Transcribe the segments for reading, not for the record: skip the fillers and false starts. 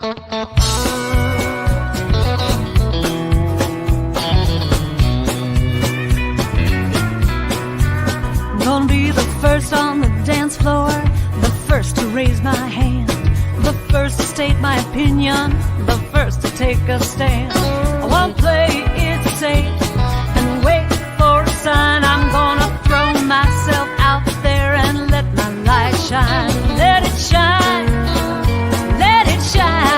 Gonna be the first on the dance floor, the first to raise my hand, the first to state my opinion, the first to take a stand. I won't play it safe and wait for a sign. I'm gonna throw myself out there and let my light shine. Let it shine, let it shine.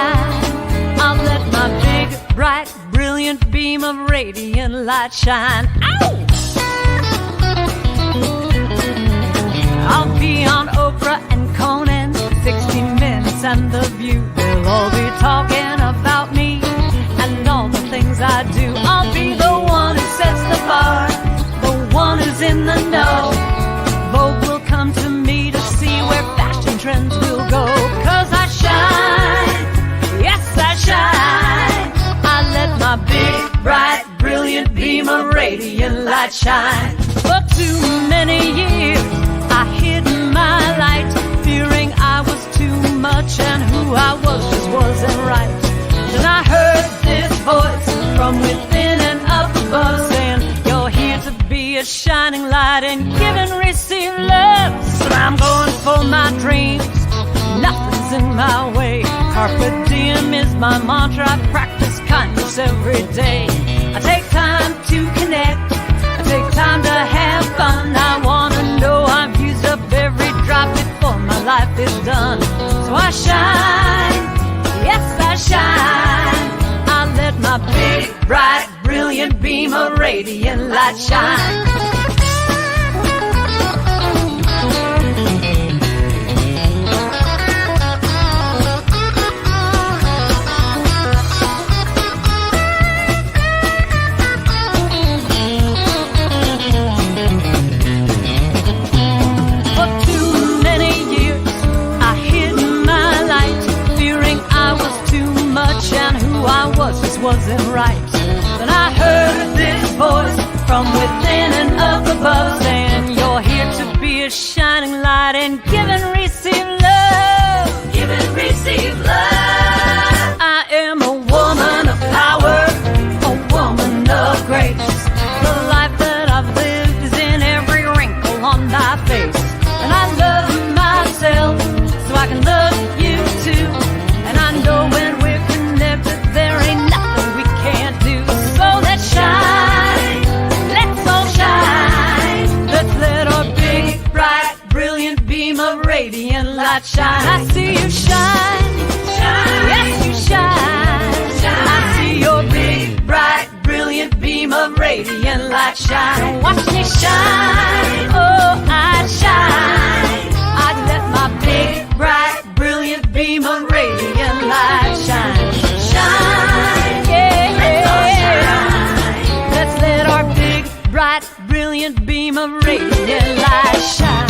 I'll let my big, bright, brilliant beam of radiant light shine. Ow! I'll be on Oprah and Conan, 60 Minutes and The View. They'll all be talking about me and all the things I do. I'll be the one who sets the bar, the one who's in the know. Vogue will come to me to see where fashion trends will go. 'Cause I shine, yes I shine. I let my big, bright, brilliant beam of radiant light shine. For too many years I hid my light, fearing I was too much and who I was just wasn't right. Then I heard this voice from within and up above saying, you're here to be a shining light and give and receive love. So I'm going for my dreams, nothing's in my way. Carpe diem is my mantra, I practice kindness every day. I take time to connect, I take time to have fun. I wanna know I've used up every drop before my life is done. So I shine, yes I shine. I let my big, bright, brilliant beam of radiant light shine. Wasn't right. Then I heard this voice from within and up above saying, you're here to be a shining light and give and receive love. Give and receive love. I am a woman of power, a woman of grace. The life that I've lived is in every wrinkle on my face. And I love myself so I can love you too. And I know when we're connected there ain't nothing we can't do. So let's shine, let's all shine. Let's let our big, bright, brilliant beam of radiant light shine. I see you shine, shine, yes you shine, shine. I see your big, bright, brilliant beam of radiant light shine. Watch me shine, oh I shine. I let my big, bright, brilliant beam of radiant light shine. Shine, yeah, let's all shine. Let's let our big, bright, brilliant beam of radiant light shine.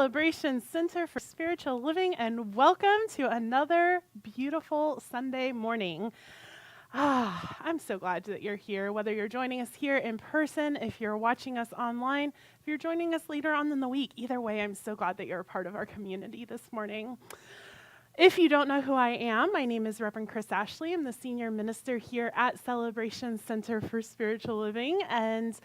Celebration Center for Spiritual Living, and welcome to another beautiful Sunday morning. I'm so glad that you're here, whether you're joining us here in person, if you're watching us online, if you're joining us later on in the week. Either way, I'm so glad that you're a part of our community this morning. If you don't know who I am, my name is Reverend Chris Ashley. I'm the senior minister here at Celebration Center for Spiritual Living, and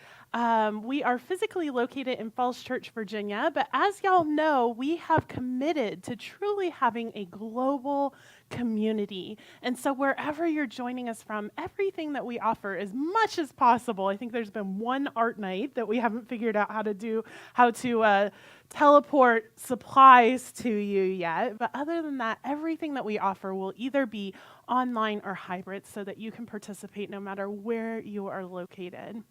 we are physically located in Falls Church, Virginia, but as y'all know, we have committed to truly having a global community. And so wherever you're joining us from, everything that we offer as much as possible. I think there's been one art night that we haven't figured out how to teleport supplies to you yet. But other than that, everything that we offer will either be online or hybrid so that you can participate no matter where you are located.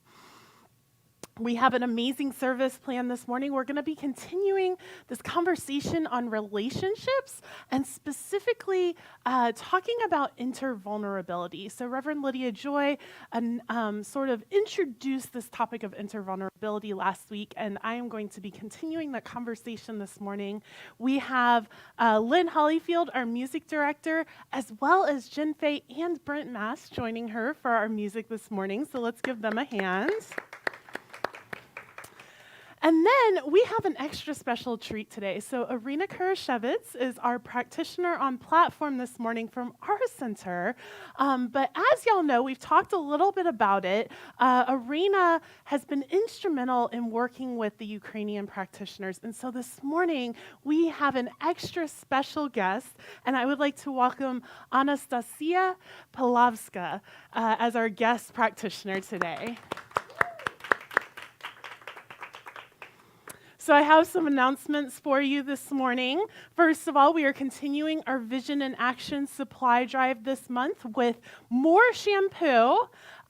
We have an amazing service planned this morning. We're going to be continuing this conversation on relationships and specifically talking about intervulnerability. So Reverend Lydia Joy sort of introduced this topic of intervulnerability last week, and I am going to be continuing that conversation this morning. We have Lynn Hollyfield, our music director, as well as Jen Fay and Brent Mass joining her for our music this morning. So let's give them a hand. And then we have an extra special treat today. So Irina Kurashevitz is our practitioner on platform this morning from our center. But as y'all know, we've talked a little bit about it. Irina has been instrumental in working with the Ukrainian practitioners. And so this morning, we have an extra special guest. And I would like to welcome Anastasia Palavska as our guest practitioner today. So I have some announcements for you this morning. First of all, we are continuing our Vision and Action supply drive this month with more shampoo,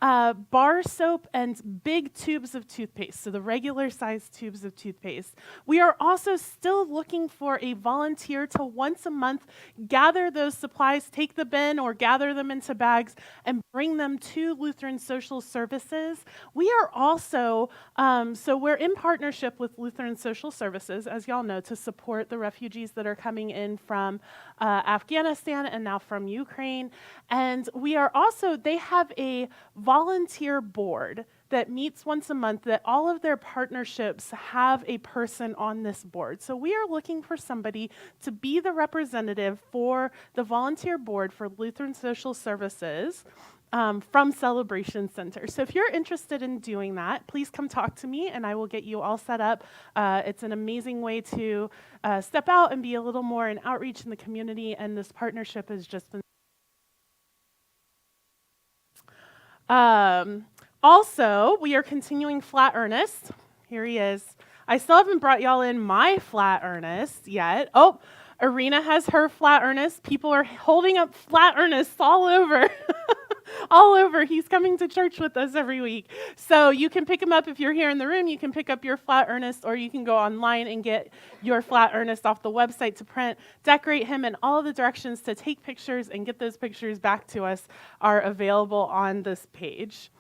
bar soap, and big tubes of toothpaste, so the regular sized tubes of toothpaste. We are also still looking for a volunteer to once a month gather those supplies, take the bin or gather them into bags, and bring them to Lutheran Social Services. We are also, so we're in partnership with Lutheran Social Services, as y'all know, to support the refugees that are coming in from Afghanistan and now from Ukraine. And we are also, they have a volunteer board that meets once a month, that all of their partnerships have a person on this board. So we are looking for somebody to be the representative for the volunteer board for Lutheran Social Services from Celebration Center. So if you're interested in doing that, please come talk to me and I will get you all set up. It's an amazing way to step out and be a little more in outreach in the community, and this partnership has just been also, we are continuing Flat Ernest. Here he is. I still haven't brought y'all in my Flat Ernest yet. Oh, Irina has her Flat Ernest. People are holding up Flat Ernests all over. All over. He's coming to church with us every week. So you can pick him up if you're here in the room. You can pick up your Flat Ernest, or you can go online and get your Flat Ernest off the website to print, decorate him, and all of the directions to take pictures and get those pictures back to us are available on this page.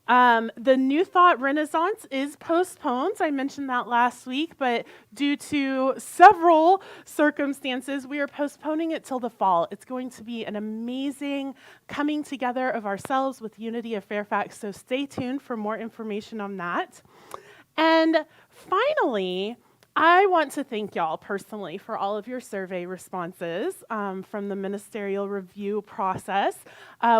The New Thought Renaissance is postponed. I mentioned that last week, but due to several circumstances, we are postponing it till the fall. It's going to be an amazing coming together of ourselves with Unity of Fairfax, so stay tuned for more information on that. And finally, I want to thank y'all personally for all of your survey responses from the ministerial review process.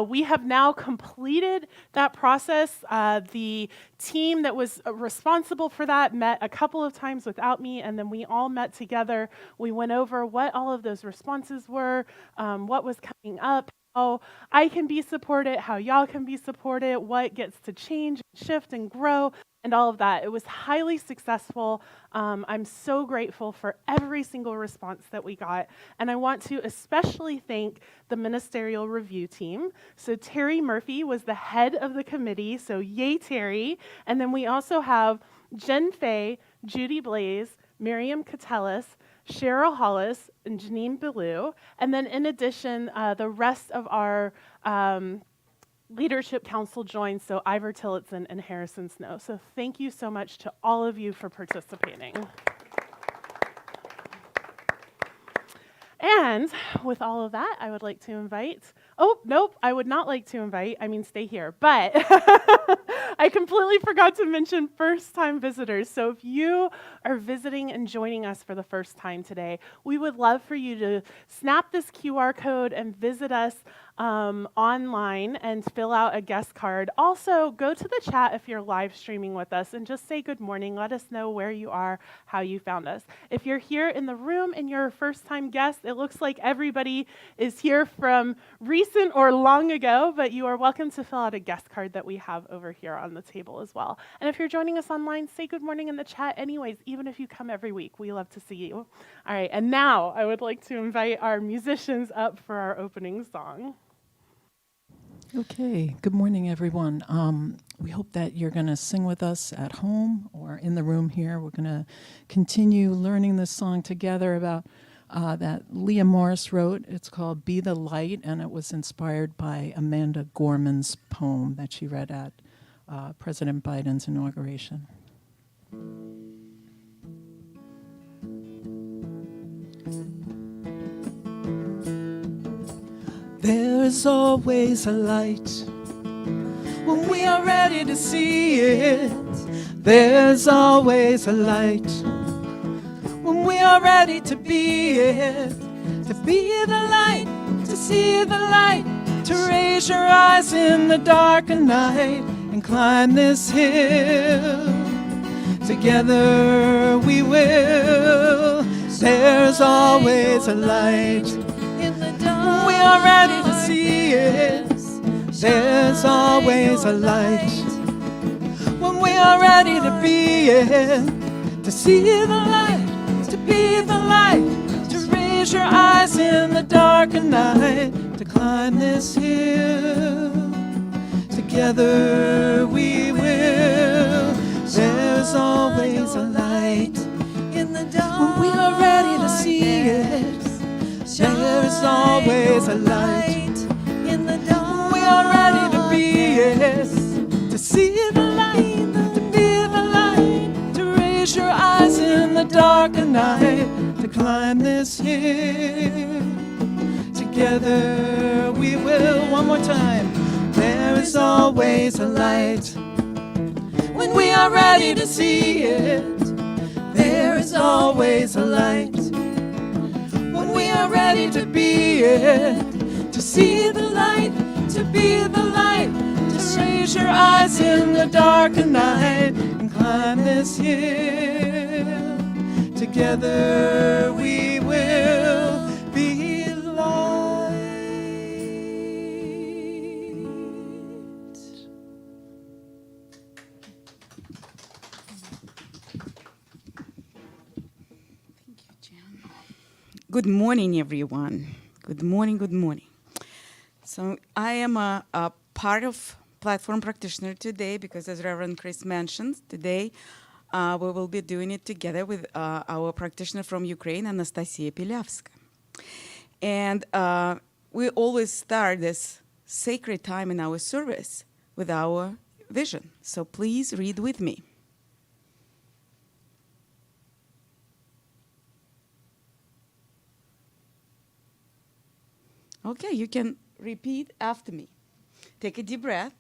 We have now completed that process. The team that was responsible for that met a couple of times without me, and then we all met together. We went over what all of those responses were, what was coming up, how I can be supported, how y'all can be supported, what gets to change, shift, and grow, and all of that. It was highly successful. I'm so grateful for every single response that we got. And I want to especially thank the ministerial review team. So Terry Murphy was the head of the committee, so yay Terry. And then we also have Jen Fay, Judy Blaze, Miriam Catellis, Cheryl Hollis, and Janine Ballou. And then in addition, the rest of our Leadership Council joined, so Ivor Tillotson and Harrison Snow. So thank you so much to all of you for participating. And with all of that, I would like to invite, oh, nope, I would not like to invite, I mean, stay here, but I completely forgot to mention first-time visitors. So if you are visiting and joining us for the first time today, we would love for you to snap this QR code and visit us online and fill out a guest card. Also, go to the chat if you're live streaming with us and just say good morning. Let us know where you are, how you found us. If you're here in the room and you're a first-time guest, it looks like everybody is here from recent or long ago, but you are welcome to fill out a guest card that we have over here on the table as well. And if you're joining us online, say good morning in the chat anyways, even if you come every week. We love to see you. All right, and now I would like to invite our musicians up for our opening song. Okay, good morning, everyone. We hope that you're going to sing with us at home or in the room here. We're going to continue learning this song together about that Leah Morris wrote. It's called Be the Light, and it was inspired by Amanda Gorman's poem that she read at President Biden's inauguration. There is always a light when we are ready to see it. There's always a light when we are ready to be it. To be the light, to see the light, to raise your eyes in the dark of night and climb this hill. Together we will. There's always a light. We are ready to see it. There's always a light when we are ready to be it. To see the light, to be the light, to raise your eyes in the dark of night, to climb this hill. Together we will. There's always a light in the dark when we are ready to see it. There is always a light in the dark. We are ready to be it. To see the light, to be the light, to raise your eyes in the dark of night, to climb this hill. Together we will. One more time. There is always a light when we are ready to see it. There is always a light when we are ready to be it. To see the light, to be the light, to raise your eyes in the dark of night and climb this hill. Together we will be light. Good morning, everyone. Good morning, good morning. So I am a part of Platform Practitioner today because, as Reverend Chris mentioned, today we will be doing it together with our practitioner from Ukraine, Anastasia Pilyavska. And we always start this sacred time in our service with our vision. So please read with me. Okay, you can repeat after me. Take a deep breath.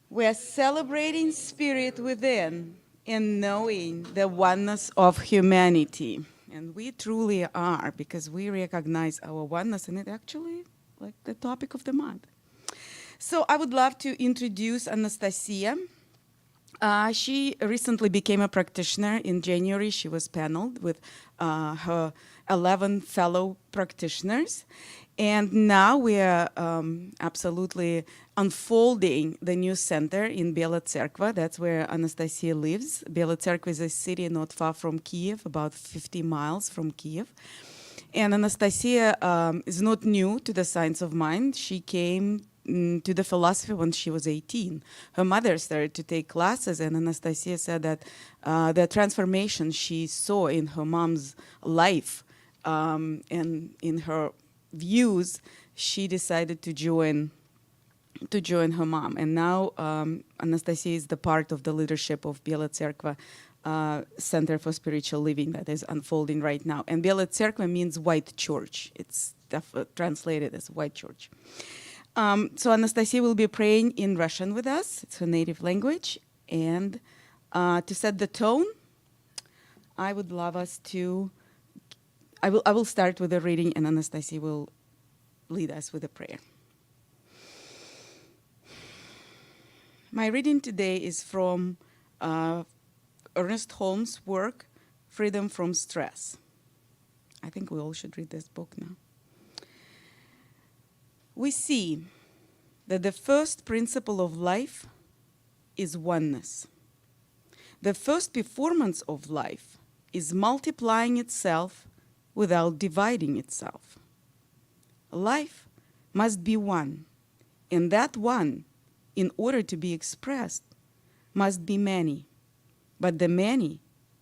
We are celebrating spirit within and knowing the oneness of humanity. And we truly are, because we recognize our oneness, and it actually like the topic of the month. So I would love to introduce Anastasia. She recently became a practitioner. In January, she was paneled with her 11 fellow practitioners. And now we are absolutely unfolding the new center in Bela Tserkva. That's where Anastasia lives. Bela Tserkva is a city not far from Kiev, about 50 miles from Kiev. And Anastasia is not new to the science of mind. She came to the philosophy when she was 18. Her mother started to take classes, and Anastasia said that the transformation she saw in her mom's life and in her views, she decided to join her mom. And now Anastasia is the part of the leadership of Bela Tserkva center for spiritual living that is unfolding right now. And Bela Cerkva means white church. It's translated as white church. So Anastasia will be praying in Russian with us. It's her native language. And to set the tone, I would love us to, I will start with a reading, and Anastasia will lead us with a prayer. My reading today is from Ernest Holmes' work, Freedom from Stress. I think we all should read this book now. We see that the first principle of life is oneness. The first performance of life is multiplying itself without dividing itself. Life must be one, and that one, in order to be expressed, must be many. But the many,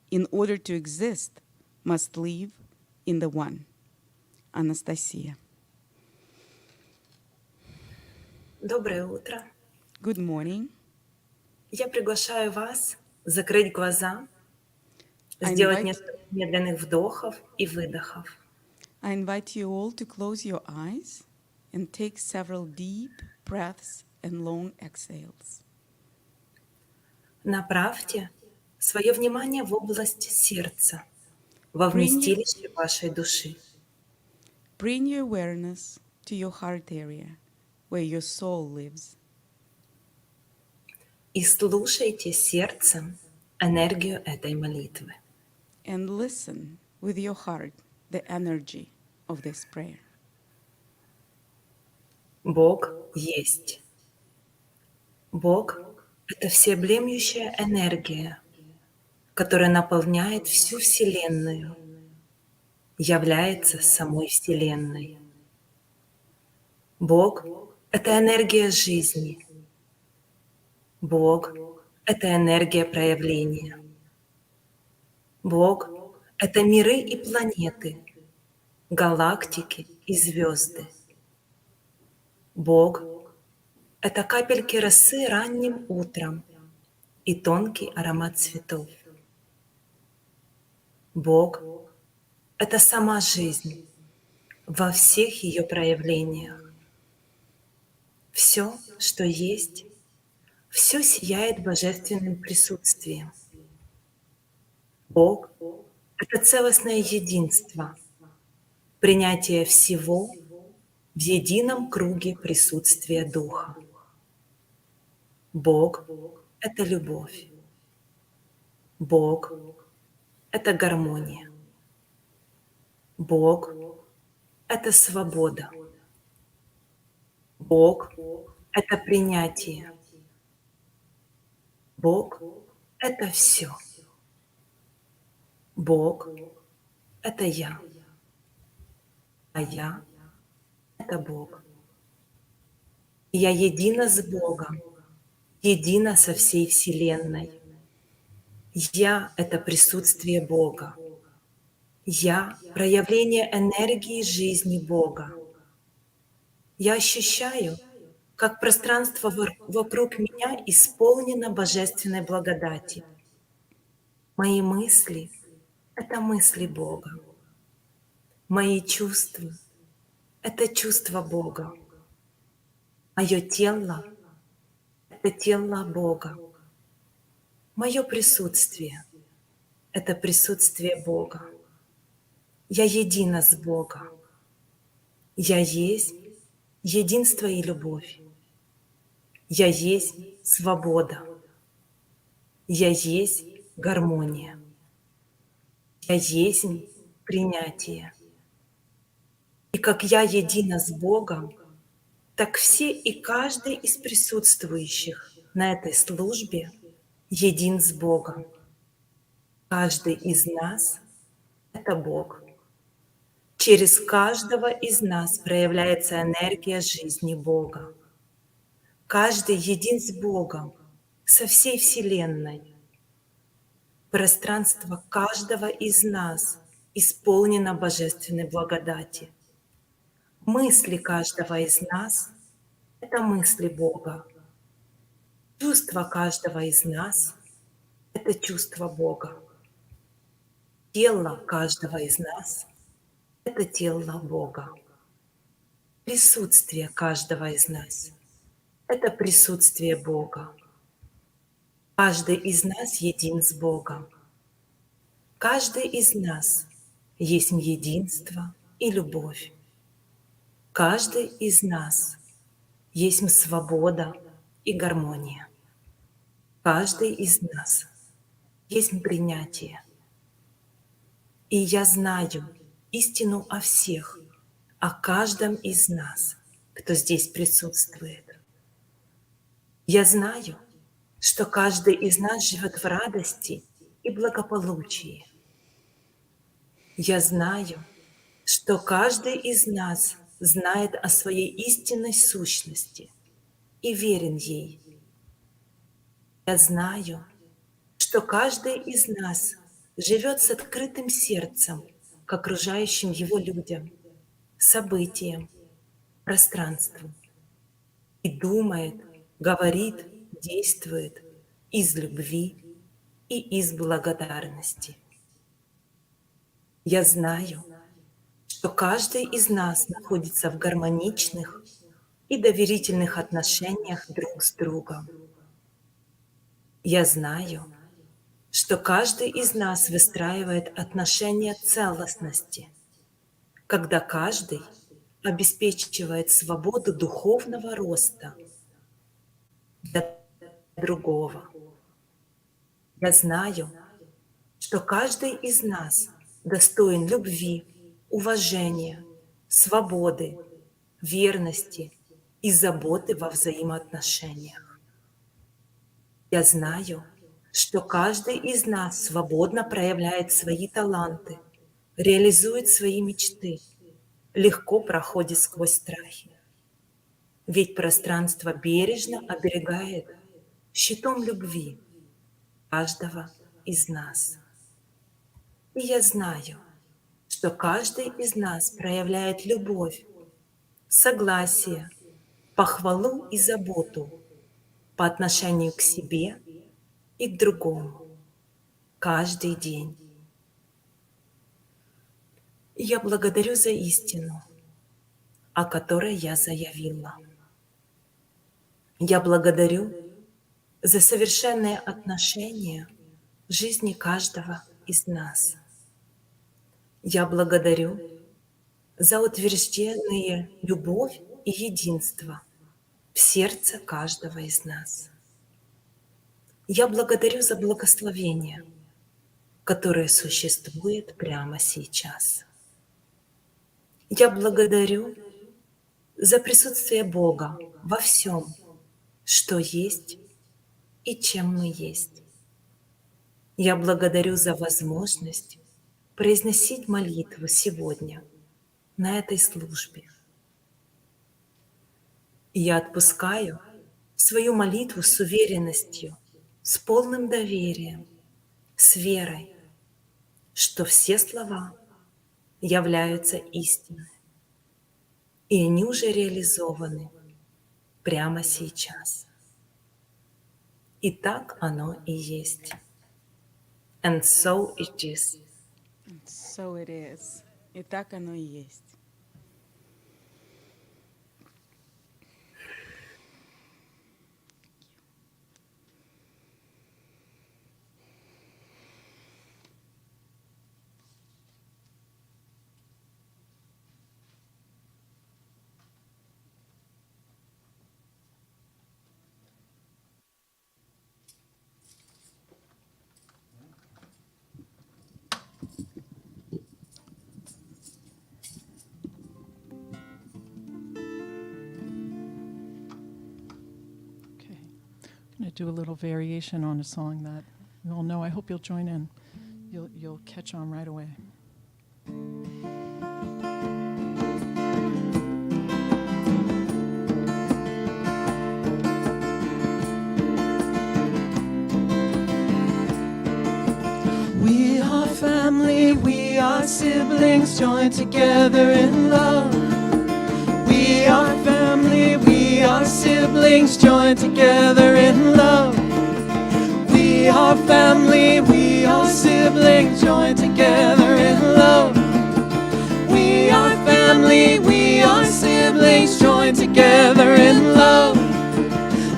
in order to exist, must live in the one. Anastasia. Доброе утро. Good morning. Я приглашаю вас закрыть глаза, I сделать invite- несколько медленных вдохов и выдохов. I invite you all to close your eyes and take several deep breaths and long exhales. Направьте свое внимание в область сердца, во вместилище вашей души. Bring your awareness to your heart area, where your soul lives, И слушайте сердцем энергию этой молитвы. and listen with your heart the energy of this prayer. Бог есть. Бог — это всеобъемлющая энергия, которая наполняет всю Вселенную, является самой Вселенной. Бог — это энергия жизни. Бог — это энергия проявления. Бог — это миры и планеты, галактики и звезды. Бог — это капельки росы ранним утром и тонкий аромат цветов. Бог — это сама жизнь во всех ее проявлениях. Все, что есть, все сияет божественным присутствием. Бог — это целостное единство, принятие всего в едином круге присутствия Духа. Бог — это любовь. Бог — это гармония. Бог — это свобода. Бог — это принятие. Бог — это все. Бог — это я. А я — это Бог. Я едина с Богом, едина со всей Вселенной. Я — это присутствие Бога. Я — проявление энергии жизни Бога. Я ощущаю, как пространство вокруг меня исполнено божественной благодати. Мои мысли — это мысли Бога. Мои чувства — это чувства Бога. Мое тело — это тело Бога. Мое присутствие — это присутствие Бога. Я едина с Богом. Я есть единство и любовь. Я есть свобода. Я есть гармония. Я есть принятие. И как я едина с Богом, так все и каждый из присутствующих на этой службе един с Богом. Каждый из нас — это Бог. Через каждого из нас проявляется энергия жизни Бога. Каждый един с Богом, со всей Вселенной. Пространство каждого из нас исполнено божественной благодати. Мысли каждого из нас — это мысли Бога. Чувства каждого из нас — это чувство Бога. Тело каждого из нас – это тело Бога. Присутствие каждого из нас – это присутствие Бога. Каждый из нас един с Богом. Каждый из нас есть единство и любовь. Каждый из нас есть свобода и гармония. Каждый из нас есть принятие. И я знаю истину о всех, о каждом из нас, кто здесь присутствует. Я знаю, что каждый из нас живет в радости и благополучии. Я знаю, что каждый из нас знает о своей истинной сущности и верен ей. Я знаю, что каждый из нас живет с открытым сердцем к окружающим его людям, событиям, пространству и думает, говорит, действует из любви и из благодарности. Я знаю, что каждый из нас находится в гармоничных и доверительных отношениях друг с другом. Я знаю, что каждый из нас выстраивает отношения целостности, когда каждый обеспечивает свободу духовного роста для другого. Я знаю, что каждый из нас достоин любви, уважения, свободы, верности и заботы во взаимоотношениях. Я знаю, что каждый из нас свободно проявляет свои таланты, реализует свои мечты, легко проходит сквозь страхи. Ведь пространство бережно оберегает щитом любви каждого из нас. И я знаю, что каждый из нас проявляет любовь, согласие, похвалу и заботу по отношению к себе и к другому каждый день. И я благодарю за истину, о которой я заявила. Я благодарю за совершенные отношения в жизни каждого из нас. Я благодарю за утвержденные любовь и единство в сердце каждого из нас. Я благодарю за благословение, которое существует прямо сейчас. Я благодарю за присутствие Бога во всем, что есть и чем мы есть. Я благодарю за возможность произносить молитву сегодня на этой службе. И я отпускаю свою молитву с уверенностью, с полным доверием, с верой, что все слова являются истиной, и они уже реализованы прямо сейчас. И так оно и есть. And so it is. So it is. И так оно и есть. Okay. I'm going to do a little variation on a song that we all know. I hope you'll join in. You'll catch on right away. We are family, we are siblings joined together in love. We are family, we are siblings joined together in love. We are family, we are siblings joined together in love. We are family, we are siblings joined together in love.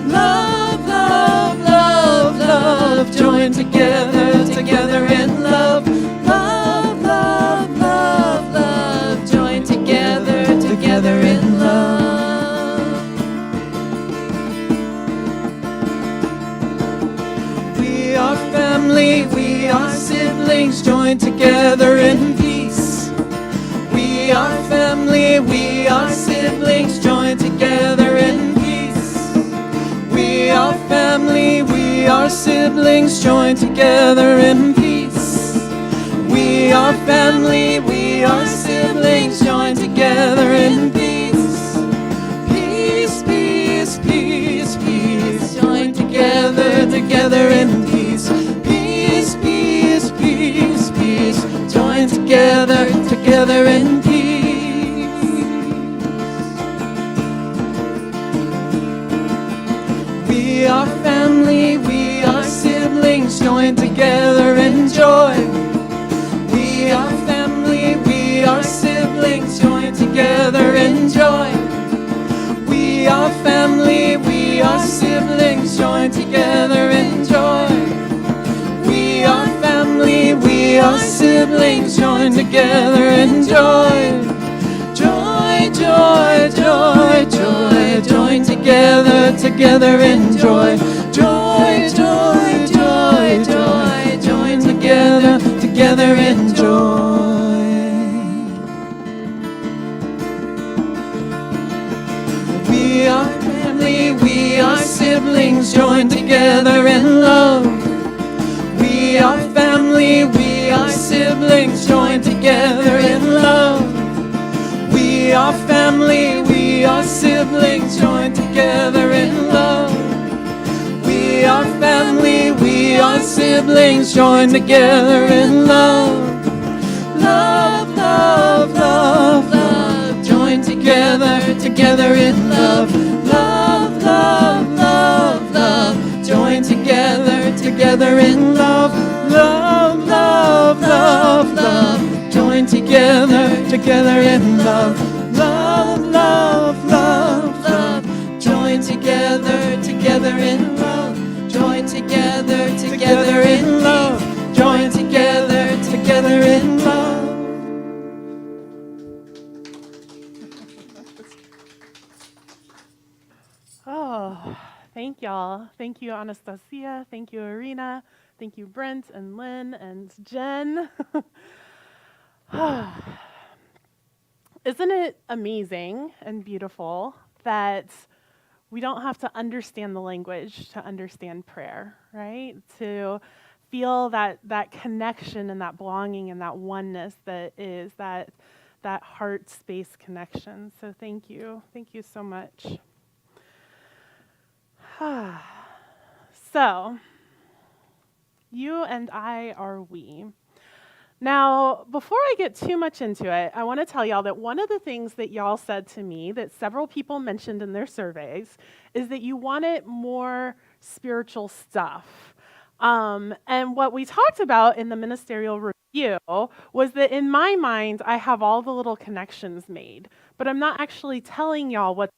Love, love, love, love, joined together, together in love. Love, love, love, love, joined together, together in love. We are family, we are siblings joined together in peace. We are family, we are siblings joined together in peace. We are family, we are siblings joined together in peace. We are family, we are siblings joined together in peace. Peace, peace, peace, peace, joined together, together in peace. Peace, peace, peace, peace, joined together, together in peace. We are family, we are siblings joined together in joy. We are family, we are siblings joined together in joy. We are family, we are siblings joined together in joy. We are family, we are siblings joined together in joy. Joy, joy, joy, joy, joined together, together in joy. Joy, joy, joy, joy, joined together, together in joy. We are family, we are siblings joined together in love. We are family, we are siblings joined together in love. We are family, we are siblings joined together in love. We are family, we are siblings joined together in love. Love, love, love, love, joined together, together in love. Love, love, love, love, joined together, together in love. Love, love, love, love, joined together, together in love. Love, love, love, love, joined together, together in love. Joined together, together in love. Joined together, together in love. Oh, thank y'all. Thank you, Anastasia. Thank you, Irina. Thank you, Brent and Lynn and Jen. Isn't it amazing and beautiful that we don't have to understand the language to understand prayer, right? To feel that connection and that belonging and that oneness that is that heart space connection. So thank you. Thank you so much. So, you and I are we. Now, before I get too much into it, I want to tell y'all that one of the things that y'all said to me that several people mentioned in their surveys is that you wanted more spiritual stuff. And what we talked about in the ministerial review was that in my mind, I have all the little connections made, but I'm not actually telling y'all what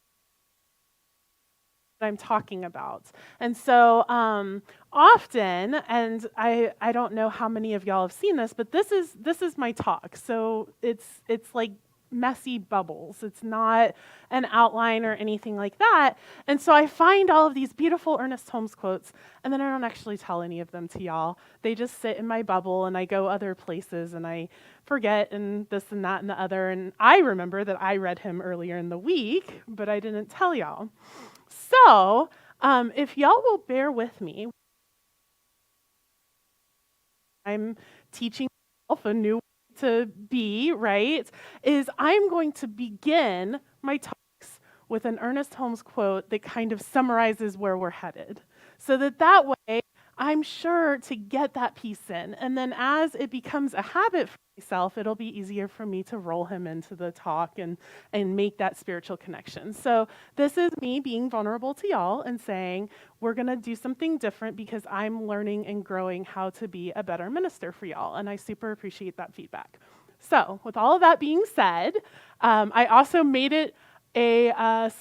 I'm talking about. And so often, and I don't know how many of y'all have seen this, but this is my talk. So it's like messy bubbles. It's not an outline or anything like that. And so I find all of these beautiful Ernest Holmes quotes, and then I don't actually tell any of them to y'all. They just sit in my bubble, and I go other places, and I forget, and this and that and the other. And I remember that I read him earlier in the week, but I didn't tell y'all. So, if y'all will bear with me, I'm teaching myself a new way to be, right? Is I'm going to begin my talks with an Ernest Holmes quote that kind of summarizes where we're headed. So that way I'm sure to get that piece in. And then as it becomes a habit for myself, it'll be easier for me to roll him into the talk and make that spiritual connection. So this is me being vulnerable to y'all and saying, we're going to do something different because I'm learning and growing how to be a better minister for y'all. And I super appreciate that feedback. So with all of that being said, I also made it a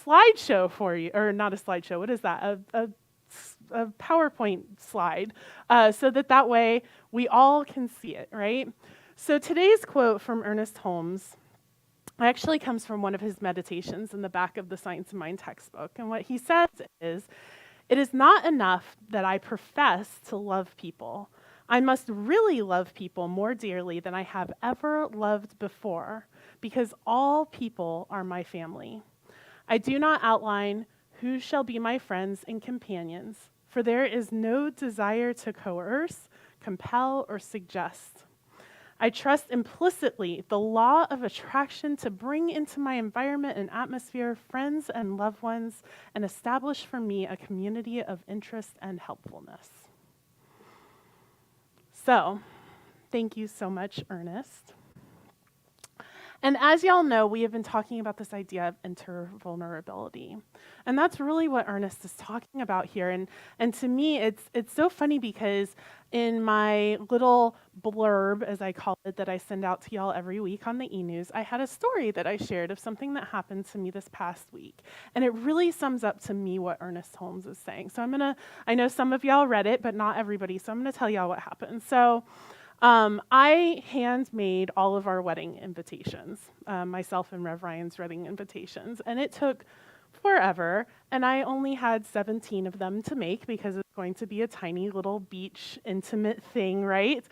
slideshow for you, or not a slideshow, what is that? A PowerPoint slide, so that way we all can see it, right? So today's quote from Ernest Holmes actually comes from one of his meditations in the back of the Science of Mind textbook. And what he says is, "It is not enough that I profess to love people. I must really love people more dearly than I have ever loved before, because all people are my family. I do not outline who shall be my friends and companions, for there is no desire to coerce, compel, or suggest. I trust implicitly the law of attraction to bring into my environment and atmosphere friends and loved ones and establish for me a community of interest and helpfulness." So, thank you so much, Ernest. And as y'all know, we have been talking about this idea of intervulnerability. And that's really what Ernest is talking about here. And to me, it's so funny because in my little blurb, as I call it, that I send out to y'all every week on the e-news, I had a story that I shared of something that happened to me this past week. And it really sums up to me what Ernest Holmes is saying. So I know some of y'all read it, but not everybody, so I'm gonna tell y'all what happened. So I handmade all of our wedding invitations, myself and Rev Ryan's wedding invitations, and it took forever, and I only had 17 of them to make because it's going to be a tiny little beach intimate thing, right?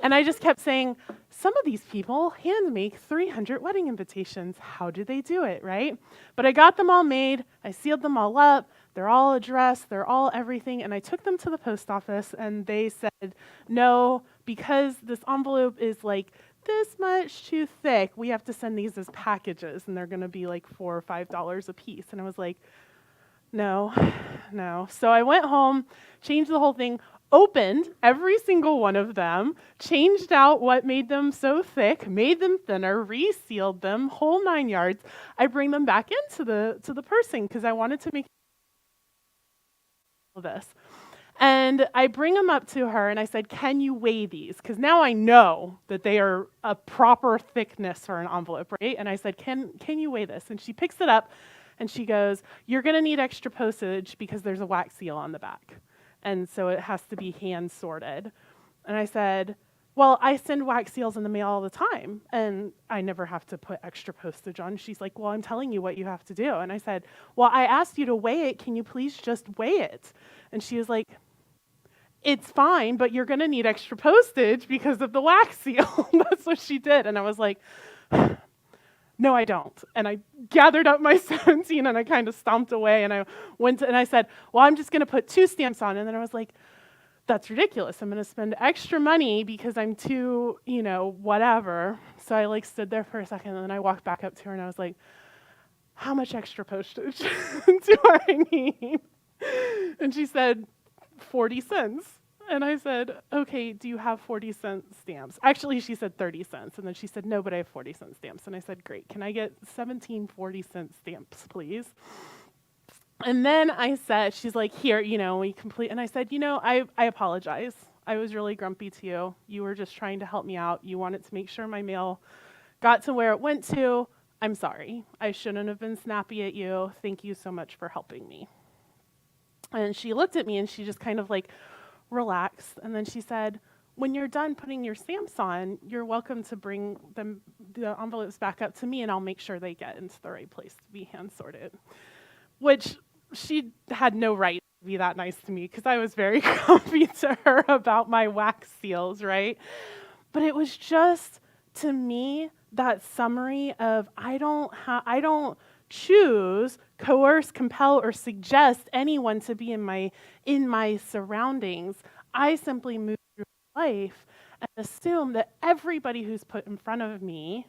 And I just kept saying, some of these people hand make 300 wedding invitations. How do they do it, right? But I got them all made, I sealed them all up, they're all addressed, they're all everything, and I took them to the post office, and they said, no, because this envelope is like this much too thick, we have to send these as packages, and they're gonna be like $4 or $5 a piece. And I was like, no. So I went home, changed the whole thing, opened every single one of them, changed out what made them so thick, made them thinner, resealed them, whole 9 yards. I bring them back into the person because I wanted to make this. And I bring them up to her and I said, can you weigh these? Because now I know that they are a proper thickness for an envelope, right? And I said, can you weigh this? And she picks it up and she goes, you're going to need extra postage because there's a wax seal on the back. And so it has to be hand sorted. And I said, well, I send wax seals in the mail all the time, and I never have to put extra postage on. She's like, well, I'm telling you what you have to do. And I said, well, I asked you to weigh it. Can you please just weigh it? And she was like, it's fine, but you're going to need extra postage because of the wax seal. That's what she did. And I was like, no, I don't. And I gathered up my 17 and I kind of stomped away and I went and I said, well, I'm just going to put 2 stamps on. And then I was like, that's ridiculous. I'm going to spend extra money because I'm too, whatever. So I stood there for a second and then I walked back up to her and I was like, how much extra postage do I need? And she said, 40 cents. And I said, okay, do you have 40-cent stamps? Actually, she said 30 cents. And then she said, no, but I have 40-cent stamps. And I said, great. Can I get 17 40-cent stamps, please? And then I said, she's like, here, we complete. And I said, I apologize. I was really grumpy to you. You were just trying to help me out. You wanted to make sure my mail got to where it went to. I'm sorry. I shouldn't have been snappy at you. Thank you so much for helping me. And she looked at me and she just kind of relaxed. And then she said, when you're done putting your stamps on, you're welcome to bring the envelopes back up to me and I'll make sure they get into the right place to be hand sorted. Which she had no right to be that nice to me because I was very grumpy to her about my wax seals, right? But it was just, to me, that summary of I don't choose, coerce, compel, or suggest anyone to be in my surroundings. I simply move through life and assume that everybody who's put in front of me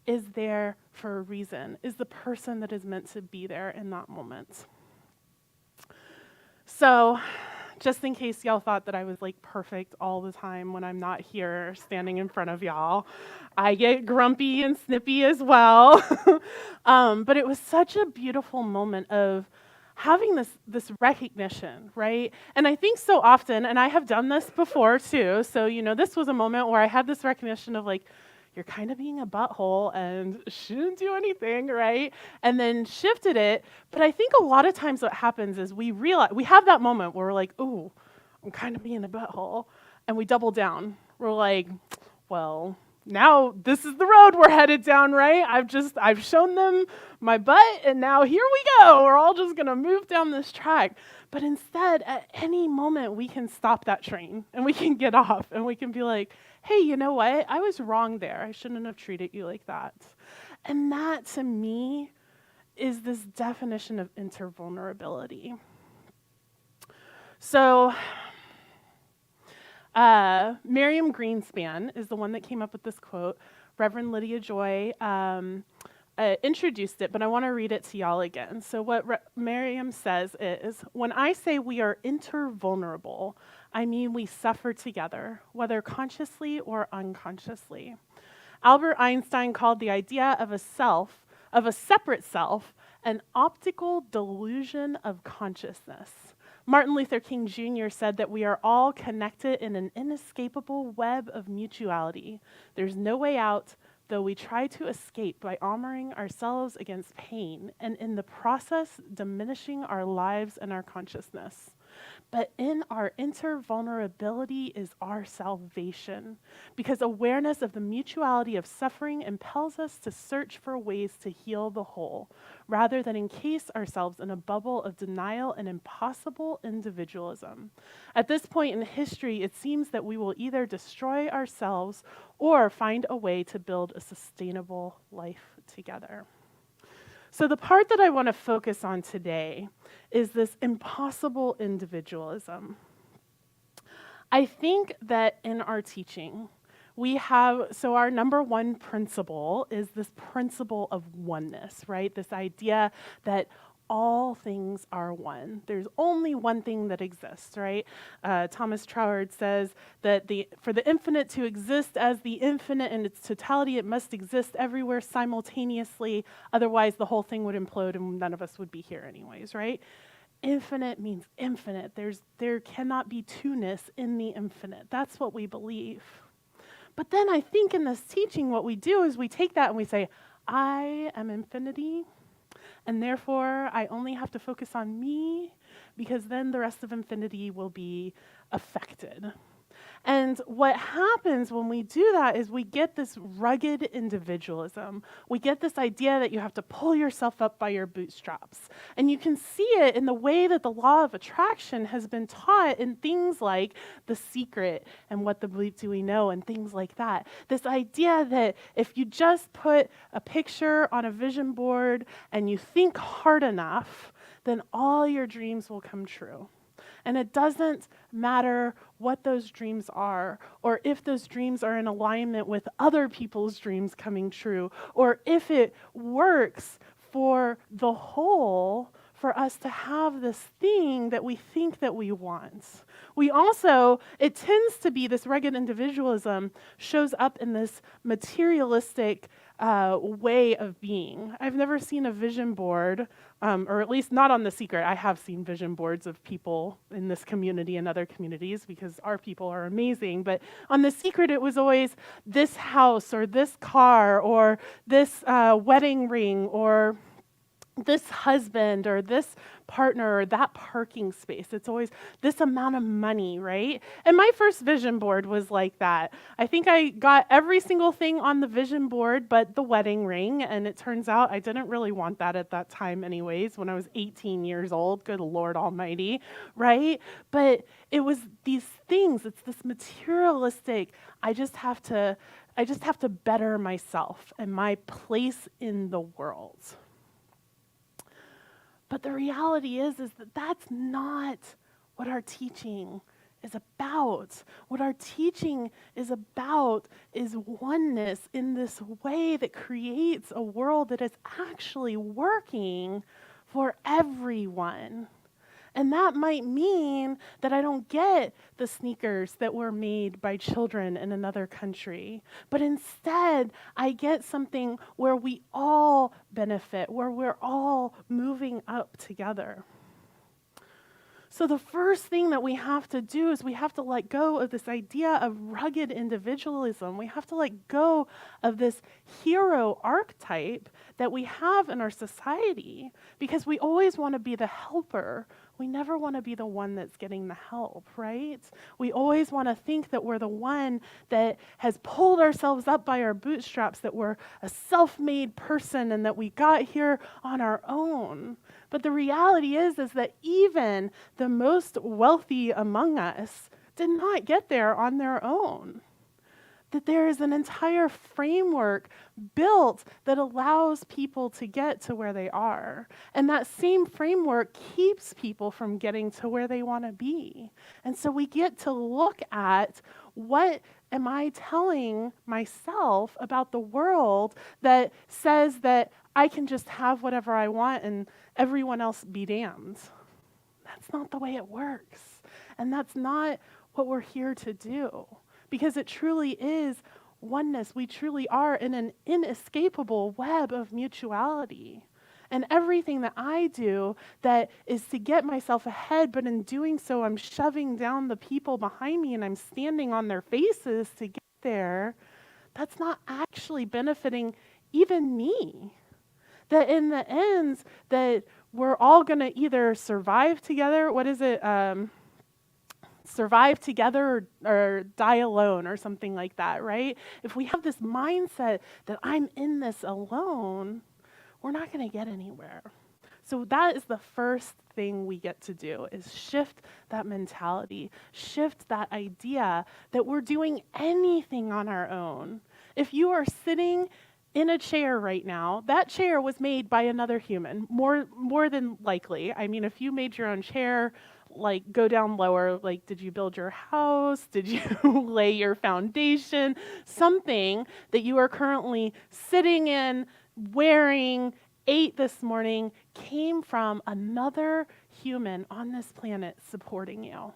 is there for a reason, is the person that is meant to be there in that moment. So just in case y'all thought that I was like perfect all the time when I'm not here standing in front of y'all, I get grumpy and snippy as well. But it was such a beautiful moment of having this recognition, right? And I think so often, and I have done this before too, so this was a moment where I had this recognition of like, you're kind of being a butthole and shouldn't do anything, right? And then shifted it. But I think a lot of times what happens is we realize, we have that moment where we're like, ooh, I'm kind of being a butthole. And we double down. We're like, well, now this is the road we're headed down, right? I've shown them my butt, and now here we go. We're all just going to move down this track. But instead, at any moment, we can stop that train, and we can get off, and we can be like, hey, you know what? I was wrong there. I shouldn't have treated you like that. And that, to me, is this definition of intervulnerability. So, Miriam Greenspan is the one that came up with this quote. Reverend Lydia Joy introduced it, but I want to read it to y'all again. So what Miriam says is, when I say we are intervulnerable, I mean we suffer together, whether consciously or unconsciously. Albert Einstein called the idea of a separate self, an optical delusion of consciousness. Martin Luther King Jr. said that we are all connected in an inescapable web of mutuality. There's no way out, though we try to escape by armoring ourselves against pain, and in the process diminishing our lives and our consciousness. But in our intervulnerability is our salvation, because awareness of the mutuality of suffering impels us to search for ways to heal the whole, rather than encase ourselves in a bubble of denial and impossible individualism. At this point in history, it seems that we will either destroy ourselves or find a way to build a sustainable life together. So the part that I want to focus on today is this impossible individualism. I think that in our teaching, so our number one principle is this principle of oneness, right? This idea that all things are one. There's only one thing that exists, right? Thomas Troward says that for the infinite to exist as the infinite in its totality, it must exist everywhere simultaneously. Otherwise, the whole thing would implode and none of us would be here anyways, right? Infinite means infinite. There cannot be two-ness in the infinite. That's what we believe. But then I think in this teaching, what we do is we take that and we say, I am infinity, and therefore, I only have to focus on me, because then the rest of infinity will be affected. And what happens when we do that is we get this rugged individualism. We get this idea that you have to pull yourself up by your bootstraps. And you can see it in the way that the law of attraction has been taught in things like The Secret and What the Bleep Do We Know and things like that. This idea that if you just put a picture on a vision board and you think hard enough, then all your dreams will come true. And it doesn't matter what those dreams are, or if those dreams are in alignment with other people's dreams coming true, or if it works for the whole for us to have this thing that we think that we want. It tends to be this rugged individualism shows up in this materialistic way of being. I've never seen a vision board, or at least not on The Secret. I have seen vision boards of people in this community and other communities because our people are amazing. But on The Secret, it was always this house or this car or this wedding ring or this husband or this partner or that parking space. It's always this amount of money, right? And my first vision board was like that. I think I got every single thing on the vision board but the wedding ring, and it turns out I didn't really want that at that time anyways, when I was 18 years old. Good Lord Almighty, right? But it was these things. It's this materialistic, I just have to better myself and my place in the world. But the reality is that that's not what our teaching is about. What our teaching is about is oneness in this way that creates a world that is actually working for everyone. And that might mean that I don't get the sneakers that were made by children in another country, but instead I get something where we all benefit, where we're all moving up together. So the first thing that we have to do is we have to let go of this idea of rugged individualism. We have to let go of this hero archetype that we have in our society, because we always want to be the helper. We never want to be the one that's getting the help, right? We always want to think that we're the one that has pulled ourselves up by our bootstraps, that we're a self-made person and that we got here on our own. But the reality is that even the most wealthy among us did not get there on their own. That there is an entire framework built that allows people to get to where they are. And that same framework keeps people from getting to where they want to be. And so we get to look at, what am I telling myself about the world that says that I can just have whatever I want and everyone else be damned? That's not the way it works. And that's not what we're here to do. Because it truly is oneness. We truly are in an inescapable web of mutuality. And everything that I do that is to get myself ahead, but in doing so, I'm shoving down the people behind me and I'm standing on their faces to get there, that's not actually benefiting even me. That in the end, that we're all going to either survive together, survive together or die alone or something like that, right? If we have this mindset that I'm in this alone, we're not going to get anywhere. So that is the first thing we get to do, is shift that mentality, shift that idea that we're doing anything on our own. If you are sitting in a chair right now, that chair was made by another human, more than likely. I mean, if you made your own chair, like, go down lower, like, did you build your house? Did you lay your foundation? Something that you are currently sitting in, wearing, ate this morning, came from another human on this planet supporting you.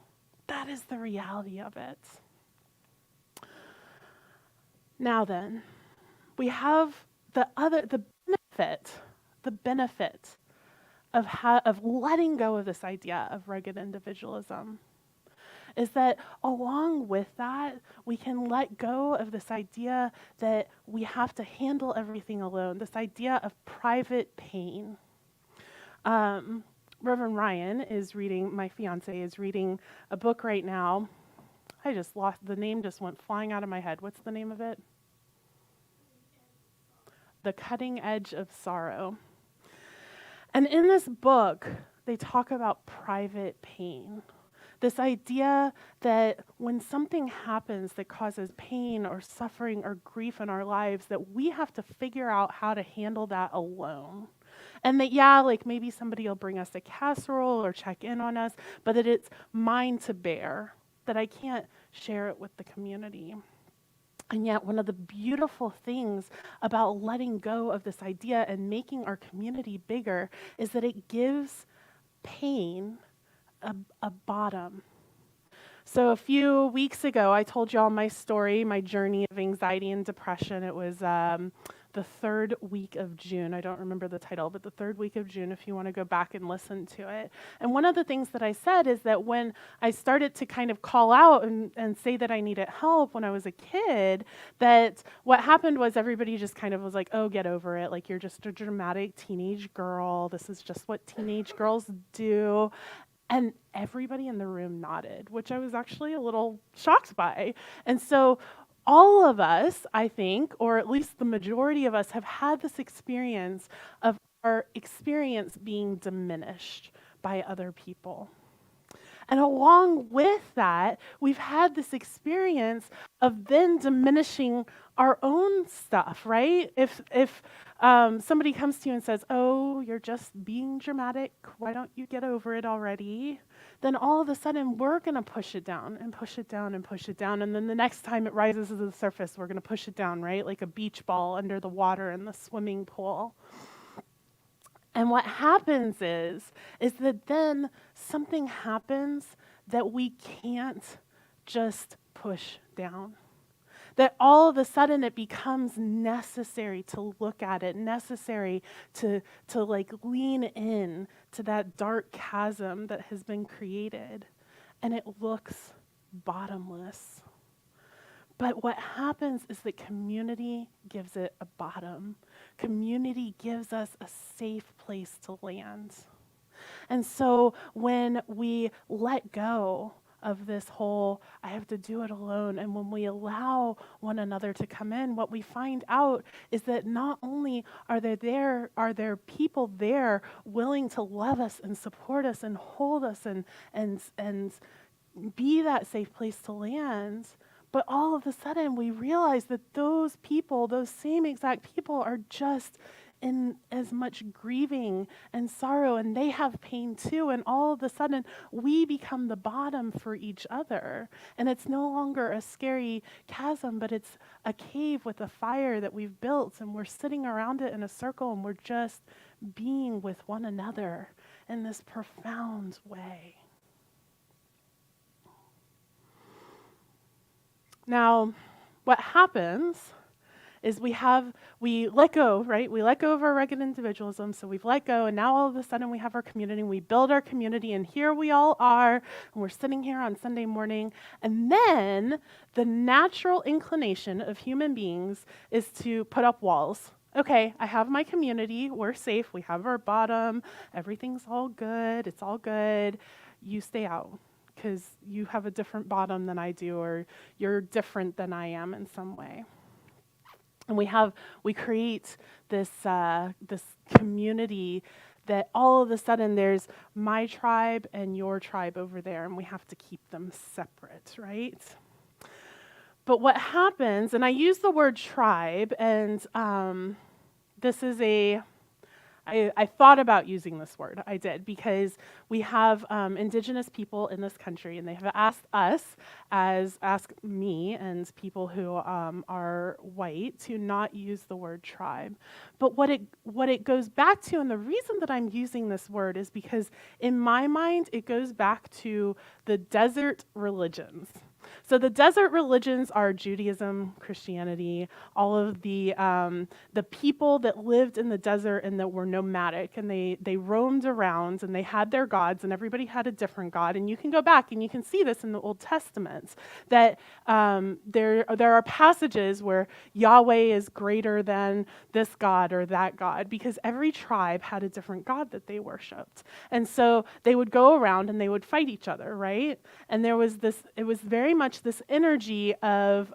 That is the reality of it. Now then, we have the benefit of letting go of this idea of rugged individualism, is that along with that, we can let go of this idea that we have to handle everything alone, this idea of private pain. Reverend Ryan is reading, my fiance is reading a book right now. The name just went flying out of my head. What's the name of it? The Cutting Edge of Sorrow. And in this book, they talk about private pain. This idea that when something happens that causes pain or suffering or grief in our lives, that we have to figure out how to handle that alone. And that, like, maybe somebody will bring us a casserole or check in on us, but that it's mine to bear, that I can't share it with the community. And yet, one of the beautiful things about letting go of this idea and making our community bigger is that it gives pain a bottom. So a few weeks ago, I told you all my story, my journey of anxiety and depression. It was the third week of June. I don't remember the title, but the third week of June, if you want to go back and listen to it. And one of the things that I said is that when I started to kind of call out and say that I needed help when I was a kid, that what happened was everybody just kind of was like, oh, get over it. Like, you're just a dramatic teenage girl. This is just what teenage girls do. And everybody in the room nodded, which I was actually a little shocked by. And so all of us, I think, or at least the majority of us, have had this experience of our experience being diminished by other people. And along with that, we've had this experience of then diminishing our own stuff, right? If somebody comes to you and says, oh, you're just being dramatic, why don't you get over it already? Then all of a sudden, we're going to push it down and push it down and push it down. And then the next time it rises to the surface, we're going to push it down, right? Like a beach ball under the water in the swimming pool. And what happens is that then something happens that we can't just push down. That all of a sudden it becomes necessary to look at it, necessary to like lean in to that dark chasm that has been created. And it looks bottomless. But what happens is that community gives it a bottom. Community gives us a safe place to land. And so when we let go of this whole, I have to do it alone, and when we allow one another to come in, what we find out is that not only are there people there willing to love us and support us and hold us and be that safe place to land, but all of a sudden we realize that those people, those same exact people, are just in as much grieving and sorrow, and they have pain too, and all of a sudden we become the bottom for each other. And it's no longer a scary chasm, but it's a cave with a fire that we've built, and we're sitting around it in a circle, and we're just being with one another in this profound way. Now, what happens is we let go, right? We let go of our rugged individualism, so we've let go, and now all of a sudden we have our community, and we build our community, and here we all are, and we're sitting here on Sunday morning, and then the natural inclination of human beings is to put up walls. Okay, I have my community, we're safe, we have our bottom, everything's all good, it's all good, you stay out, because you have a different bottom than I do, or you're different than I am in some way. And we create this community that all of a sudden there's my tribe and your tribe over there, and we have to keep them separate, right? But what happens, and I use the word tribe, and this is I thought about using this word. I did, because we have indigenous people in this country, and they have asked me and people who are white to not use the word tribe. But what it goes back to, and the reason that I'm using this word is because in my mind it goes back to the desert religions. So the desert religions are Judaism, Christianity, all of the people that lived in the desert and that were nomadic, and they roamed around, and they had their gods, and everybody had a different god. And you can go back and you can see this in the Old Testament, that there are passages where Yahweh is greater than this god or that god, because every tribe had a different god that they worshipped. And so they would go around and they would fight each other, right? And it was very much this energy of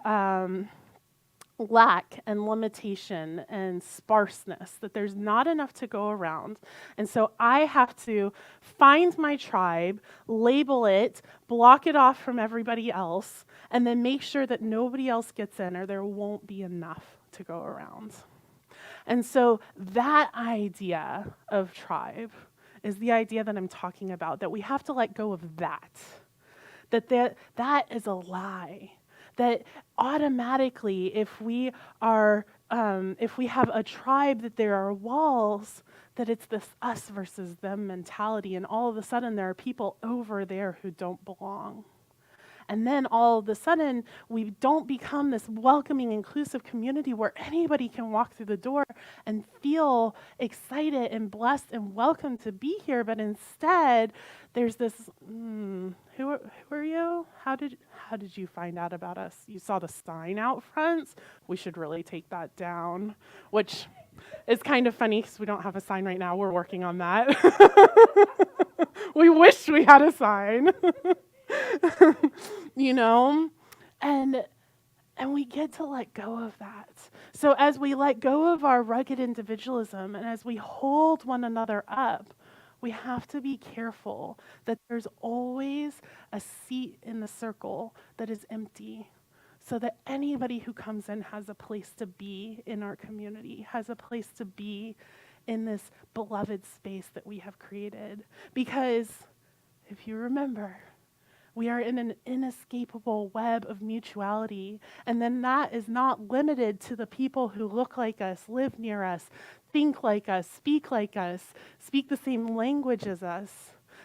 lack and limitation and sparseness, that there's not enough to go around. And so I have to find my tribe, label it, block it off from everybody else, and then make sure that nobody else gets in, or there won't be enough to go around. And so that idea of tribe is the idea that I'm talking about, that we have to let go of that. That is a lie. That automatically, if we have a tribe, that there are walls, that it's this us versus them mentality, and all of a sudden there are people over there who don't belong. And then all of a sudden, we don't become this welcoming, inclusive community where anybody can walk through the door and feel excited and blessed and welcome to be here. But instead, there's this, who are you? How did you find out about us? You saw the sign out front? We should really take that down, which is kind of funny because we don't have a sign right now. We're working on that. We wish we had a sign. And we get to let go of that. So as we let go of our rugged individualism, and as we hold one another up, we have to be careful that there's always a seat in the circle that is empty, so that anybody who comes in has a place to be in our community, has a place to be in this beloved space that we have created. Because if you remember, we are in an inescapable web of mutuality, and then that is not limited to the people who look like us, live near us, think like us, speak the same language as us,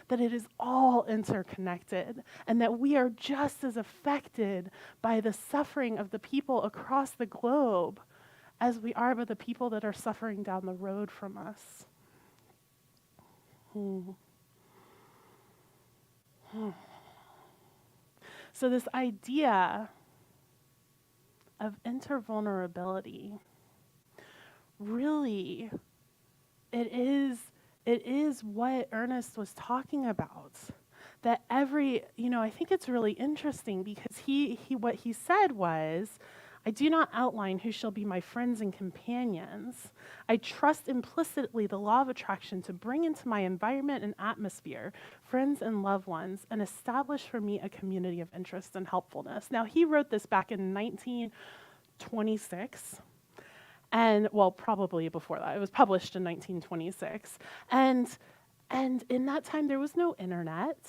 that it is all interconnected, and that we are just as affected by the suffering of the people across the globe as we are by the people that are suffering down the road from us. So this idea of intervulnerability, really, it is what Ernest was talking about. That I think it's really interesting because what he said was, I do not outline who shall be my friends and companions. I trust implicitly the law of attraction to bring into my environment and atmosphere friends and loved ones and establish for me a community of interest and helpfulness. Now, he wrote this back in 1926. And, well, probably before that. It was published in 1926. And in that time, there was no internet.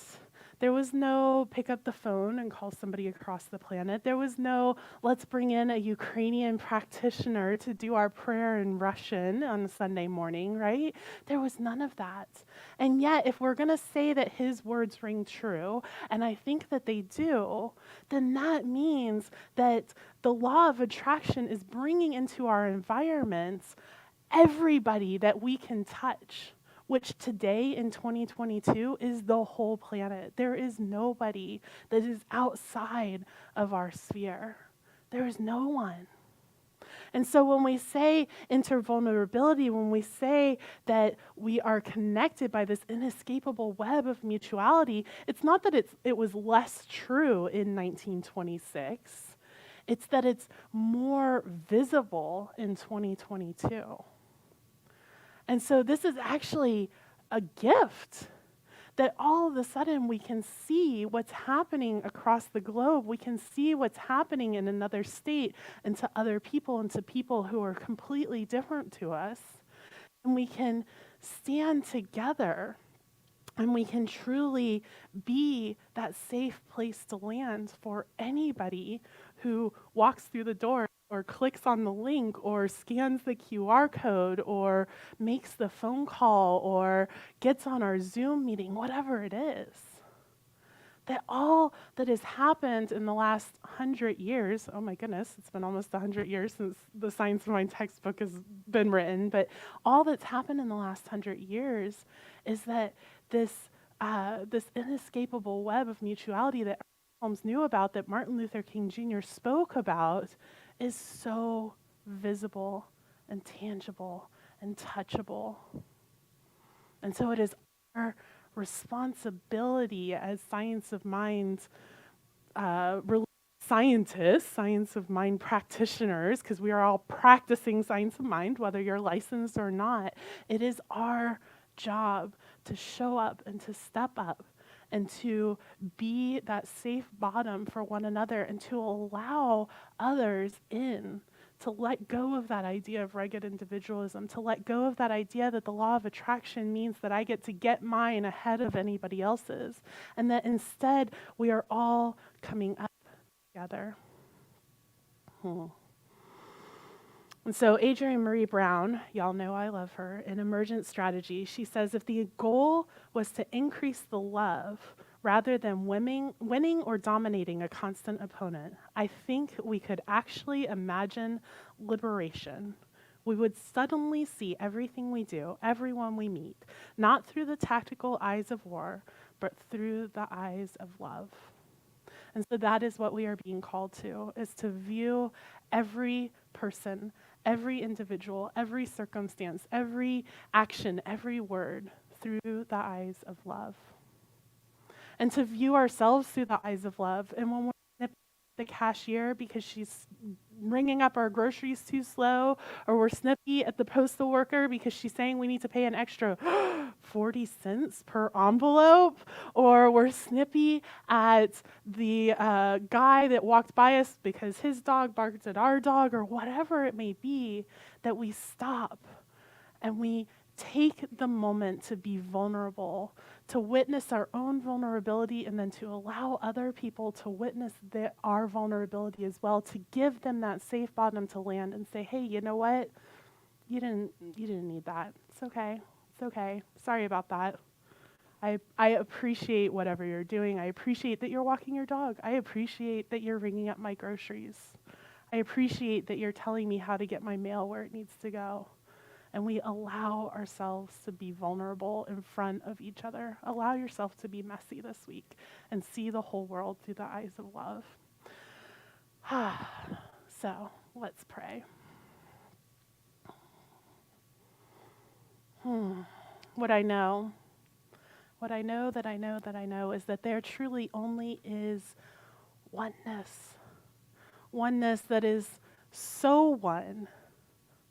There was no pick up the phone and call somebody across the planet. There was no let's bring in a Ukrainian practitioner to do our prayer in Russian on Sunday morning, right? There was none of that. And yet, if we're going to say that his words ring true, and I think that they do, then that means that the law of attraction is bringing into our environments everybody that we can touch, which today in 2022 is the whole planet. There is nobody that is outside of our sphere. There is no one. And so when we say intervulnerability, when we say that we are connected by this inescapable web of mutuality, it's not that it was less true in 1926. It's that it's more visible in 2022. And so this is actually a gift that all of a sudden we can see what's happening across the globe. We can see what's happening in another state and to other people and to people who are completely different to us. And we can stand together and we can truly be that safe place to land for anybody who walks through the door or clicks on the link or scans the QR code or makes the phone call or gets on our Zoom meeting, whatever it is. That all that has happened in the last 100 years, oh my goodness, it's been almost 100 years since the Science of Mind textbook has been written, but all that's happened in the last 100 years is that this inescapable web of mutuality that Holmes knew about, that Martin Luther King Jr. spoke about, is so visible and tangible and touchable. And so it is our responsibility as science of mind scientists, science of mind practitioners, because we are all practicing science of mind, whether you're licensed or not. It is our job to show up and to step up and to be that safe bottom for one another and to allow others in, to let go of that idea of rugged individualism, to let go of that idea that the law of attraction means that I get to get mine ahead of anybody else's, and that instead we are all coming up together. And so Adrienne Marie Brown, y'all know I love her, in Emergent Strategy, she says, if the goal was to increase the love rather than winning or dominating a constant opponent, I think we could actually imagine liberation. We would suddenly see everything we do, everyone we meet, not through the tactical eyes of war, but through the eyes of love. And so that is what we are being called to, is to view every person, every individual, every circumstance, every action, every word through the eyes of love. And to view ourselves through the eyes of love. And when we're snipping at the cashier because she's ringing up our groceries too slow, or we're snippy at the postal worker because she's saying we need to pay an extra 40 cents per envelope, or we're snippy at the guy that walked by us because his dog barked at our dog, or whatever it may be, that we stop and we take the moment to be vulnerable, to witness our own vulnerability, and then to allow other people to witness our vulnerability as well, to give them that safe bottom to land and say, hey, you know what? You didn't need that. It's okay. It's okay. Sorry about that. I appreciate whatever you're doing. I appreciate that you're walking your dog. I appreciate that you're ringing up my groceries. I appreciate that you're telling me how to get my mail where it needs to go. And we allow ourselves to be vulnerable in front of each other. Allow yourself to be messy this week and see the whole world through the eyes of love. So let's pray. What I know is that there truly only is oneness. Oneness that is so one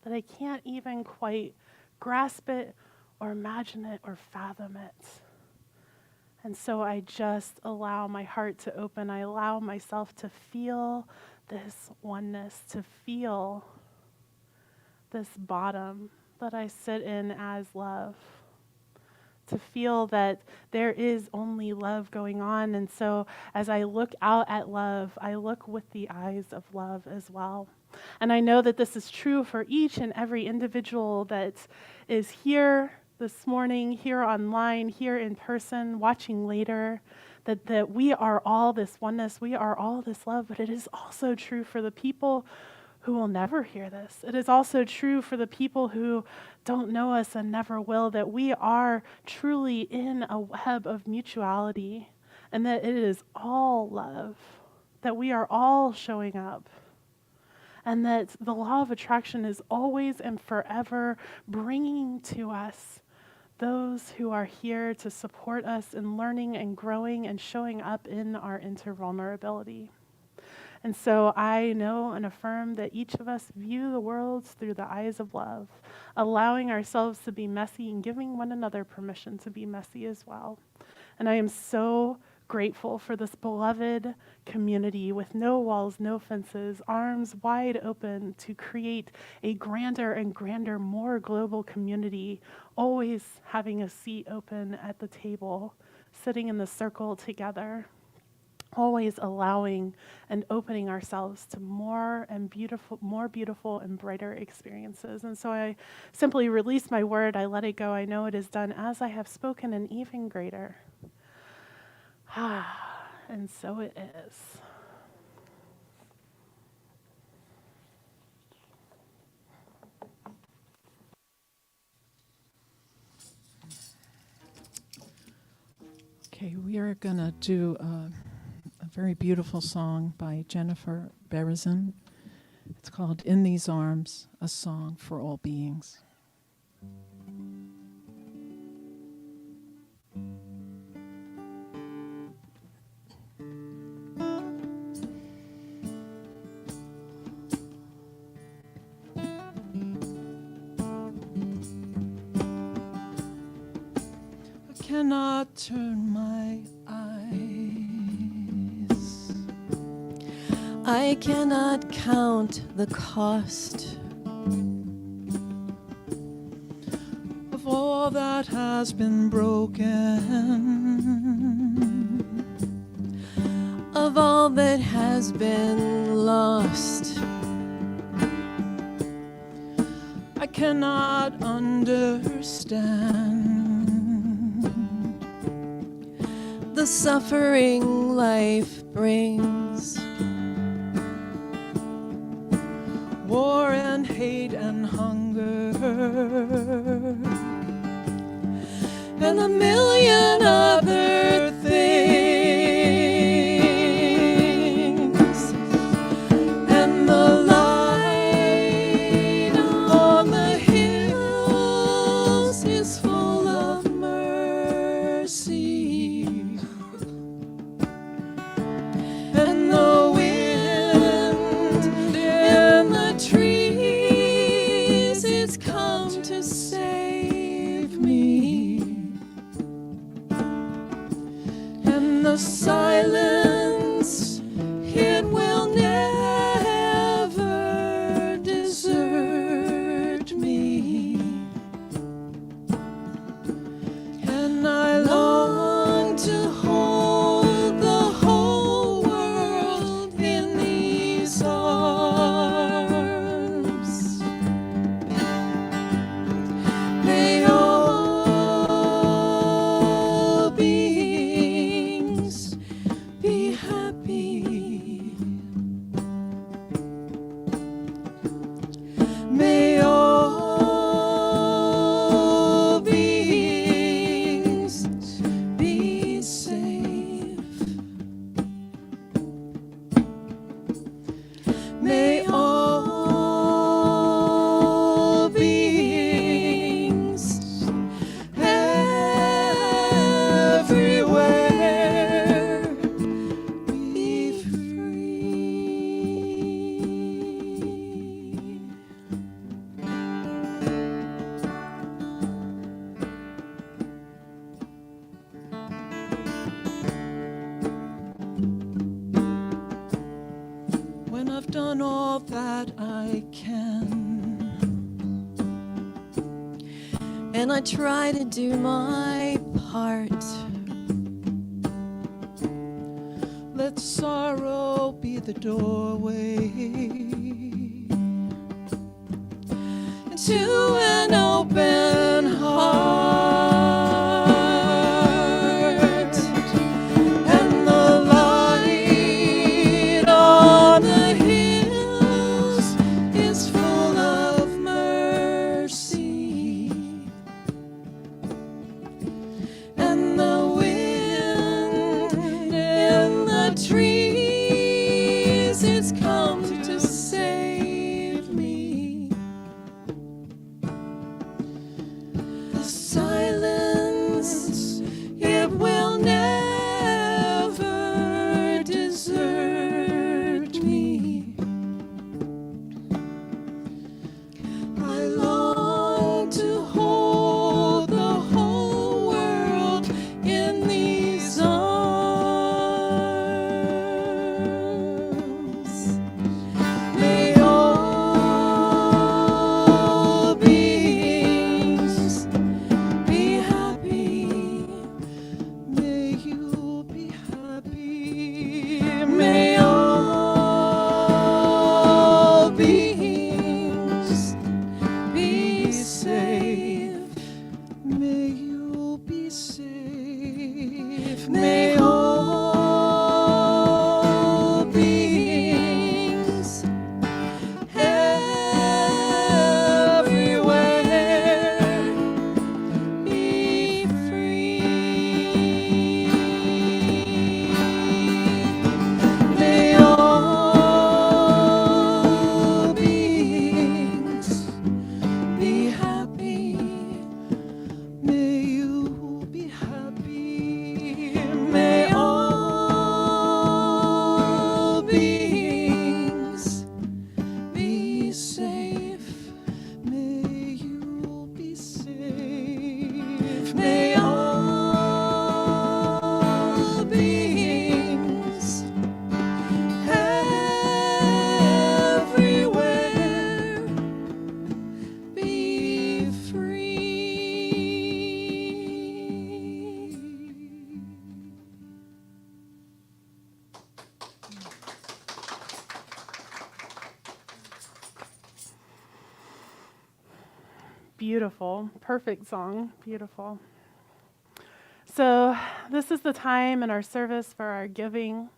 that I can't even quite grasp it or imagine it or fathom it. And so I just allow my heart to open. I allow myself to feel this oneness, to feel this bottom that I sit in as love, to feel that there is only love going on. And so as I look out at love, I look with the eyes of love as well. And I know that this is true for each and every individual that is here this morning, here online, here in person, watching later, that we are all this oneness, we are all this love, but it is also true for the people who will never hear this. It is also true for the people who don't know us and never will, that we are truly in a web of mutuality and that it is all love, that we are all showing up, and that the law of attraction is always and forever bringing to us those who are here to support us in learning and growing and showing up in our intervulnerability. And so I know and affirm that each of us view the world through the eyes of love, allowing ourselves to be messy and giving one another permission to be messy as well. And I am so grateful for this beloved community with no walls, no fences, arms wide open to create a grander and grander, more global community, always having a seat open at the table, sitting in the circle together, always allowing and opening ourselves to more beautiful and brighter experiences. And so I simply release my word, I let it go, I know it is done as I have spoken, and even greater. And so it is. Okay, we are going to do a very beautiful song by Jennifer Berezin. It's called In These Arms, a Song for All Beings. Cannot turn my eyes. I cannot count the cost of all that has been broken, of all that has been lost. I cannot understand the suffering life brings, war and hate and hunger, and a million other things. And the light on the hills is full of mercy. And the wind in the trees is come to save me. And the silence, it will never desert me. And I long to hold the whole world in these arms. done all that I can, and I try to do my part. Let sorrow be the doorway to an open heart, and the light on the hills is full of mercy, and the wind in the trees is come to save me. The silence, it will never desert me. I long to hold the whole world in these arms. May all beings be happy. May you be happy. May all beings be safe. May you be safe. May all beings everywhere be free. May all beings be happy. May you be happy. May all beings be safe. May you be safe. May all beings everywhere be free. Beautiful. Perfect song. Beautiful. So, this is the time in our service for our giving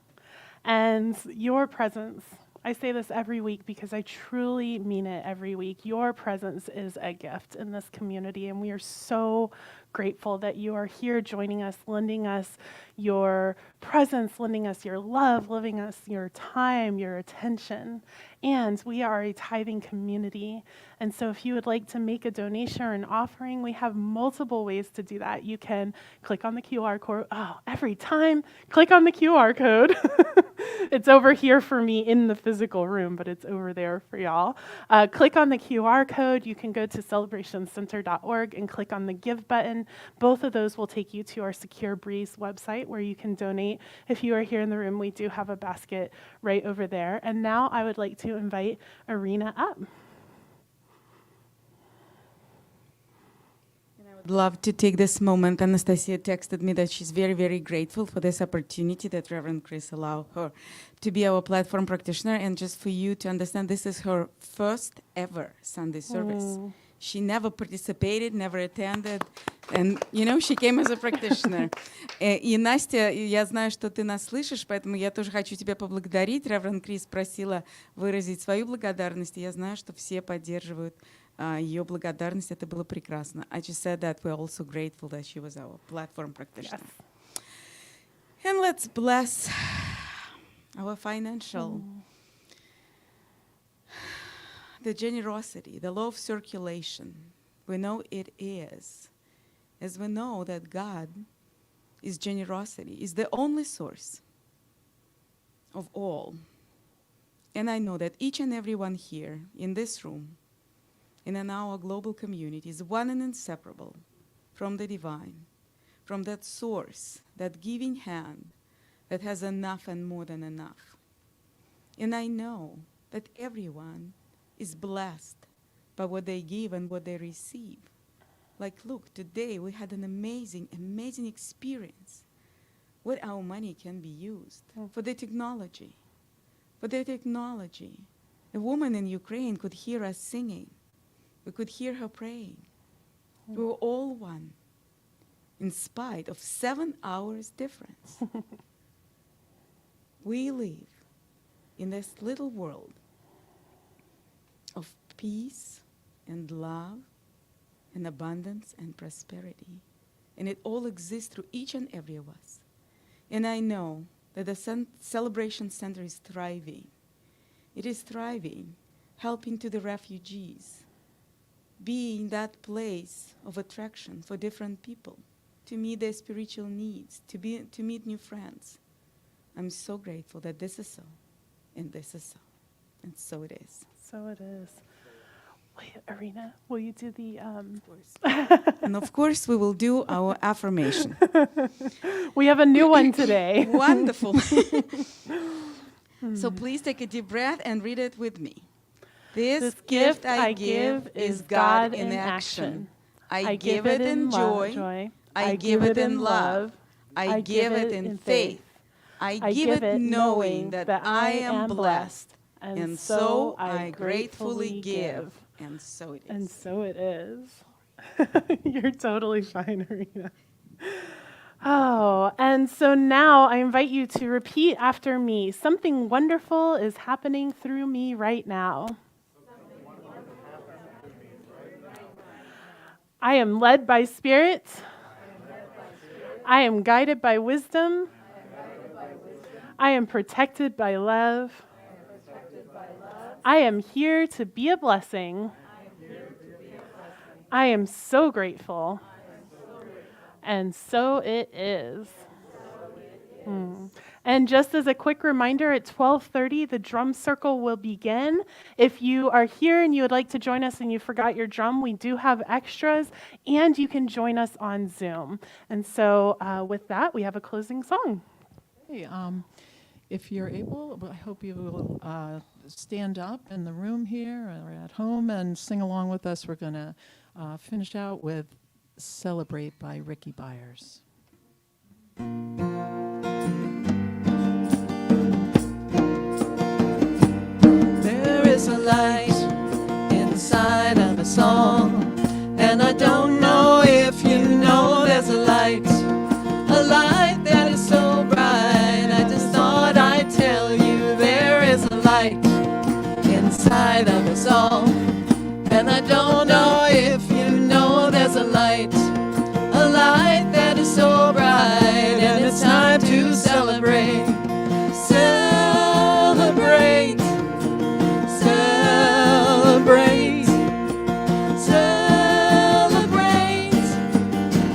and your presence. I say this every week because I truly mean it every week. Your presence is a gift in this community, and we are so grateful that you are here joining us, lending us your presence, lending us your love, lending us your time, your attention. And we are a tithing community. And so if you would like to make a donation or an offering, we have multiple ways to do that. You can click on the QR code. Oh, every time, click on the QR code. It's over here for me in the physical room, but it's over there for y'all. Click on the QR code. You can go to celebrationcenter.org and click on the Give button. Both of those will take you to our Secure Breeze website where you can donate. If you are here in the room, we do have a basket right over there. And now I would like to invite Arena up. Love to take this moment. Anastasia texted me that she's very, very grateful for this opportunity that Reverend Chris allowed her to be our platform practitioner. And just for you to understand, this is her first ever Sunday service. She never participated, never attended, and, you know, she came as a practitioner. И, Настя, я знаю, что ты нас слышишь, поэтому я тоже хочу тебя поблагодарить. Реверенд Крис просила выразить свою благодарность, и я знаю, что все поддерживают ее благодарность. Это было прекрасно. I just said that we're also grateful that she was our platform practitioner. Yes. And let's bless our financial, the generosity, the law of circulation. We know it is, as we know that God is generosity, is the only source of all. And I know that each and every one here in this room and in our global community is one and inseparable from the divine, from that source, that giving hand that has enough and more than enough. And I know that everyone is blessed by what they give and what they receive. Like, look, today we had an amazing, amazing experience. What our money can be used for the technology. For the technology. A woman in Ukraine could hear us singing. We could hear her praying. We were all one, in spite of 7 hours difference. We live in this little world of peace and love and abundance and prosperity. And it all exists through each and every of us. And I know that the Celebration Center is thriving. It is thriving, helping to the refugees, being that place of attraction for different people, to meet their spiritual needs, to meet new friends. I'm so grateful that this is so, and this is so, and so it is. So it is. Wait, Arena, will you do the... And of course, we will do our affirmation. We have a new one today. Wonderful. So please take a deep breath and read it with me. This gift I give is God in action. I give it in joy. I give it in love. I give it in faith. I give it knowing that I am blessed. And so I gratefully give. And so it is. And so it is. You're totally fine, Arena. Oh, and so now I invite you to repeat after me. Something wonderful is happening through me right now. I am led by Spirit. I am guided by wisdom. I am protected by love. I am here to be a blessing. I am so grateful. And so it is. And just as a quick reminder, at 12:30, the drum circle will begin. If you are here and you would like to join us and you forgot your drum, we do have extras, and you can join us on Zoom. And so with that, we have a closing song. Hey, if you're able, I hope you will stand up in the room here or at home and sing along with us. We're going to finish out with Celebrate by Ricky Byers. There is a light inside of a song, and I don't know if you know there's a light that is so bright. I just thought I'd tell you there is a light inside of us all, and I don't know if you know there's a light that is so bright, and it's time to celebrate, celebrate, celebrate, celebrate,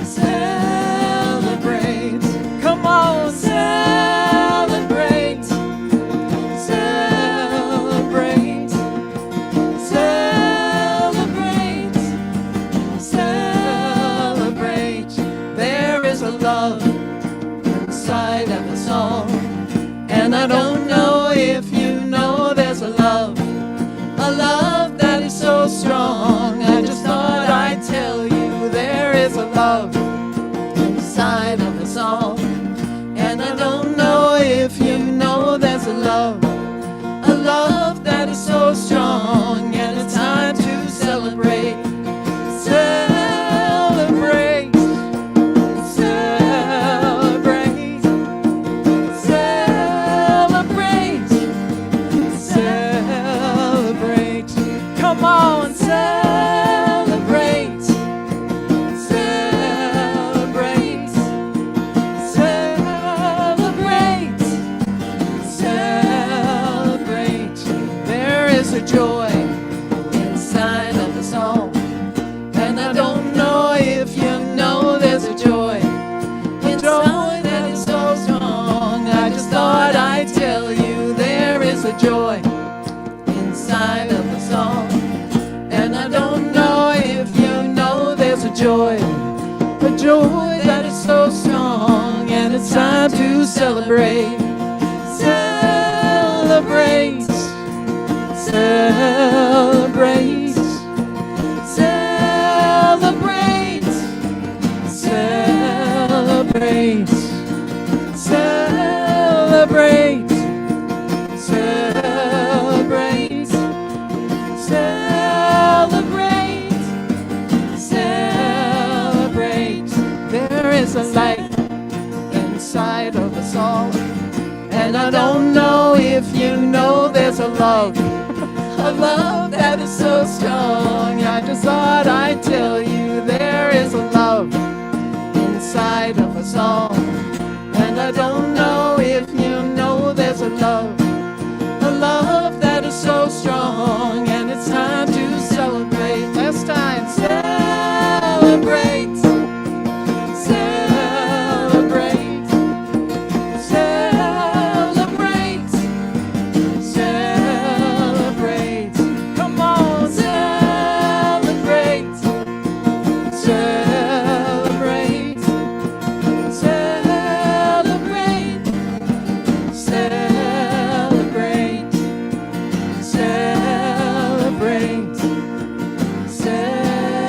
celebrate. Come on, celebrate, celebrate, celebrate, celebrate. There is a love inside of us all, and I don't know if you know there's a love that is so strong. I just thought I'd tell you there is a love inside of us all, and I don't know if you know there's a love that is so strong, and it's time to celebrate, celebrate, celebrate, celebrate, celebrate. Come on, celebrate, celebrate, celebrate, celebrate. There is a joy inside of us all, and I don't know if you know there's a joy that is so strong. I just thought I'd tell you there is a joy inside of us all, and I don't know if you know there's a joy that is so strong, and it's time to celebrate, celebrate, celebrate, celebrate, celebrate, celebrate, celebrate, celebrate, celebrate. There is a light inside of us all, and I don't know if you know there's a love that is so strong. I just thought I'd tell you there is a love inside of us all, and I don't know if you know there's a love that is so strong, and it's time to celebrate. Last time, celebrate, celebrate, celebrate, celebrate. Come on, celebrate, celebrate, celebrate, celebrate, celebrate,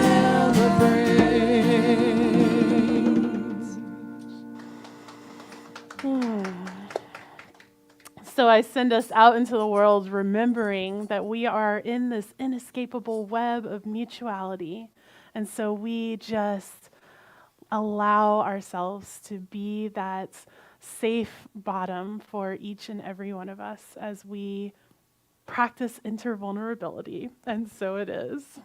So I send us out into the world remembering that we are in this inescapable web of mutuality. And so we just allow ourselves to be that safe bottom for each and every one of us as we practice intervulnerability. And so it is.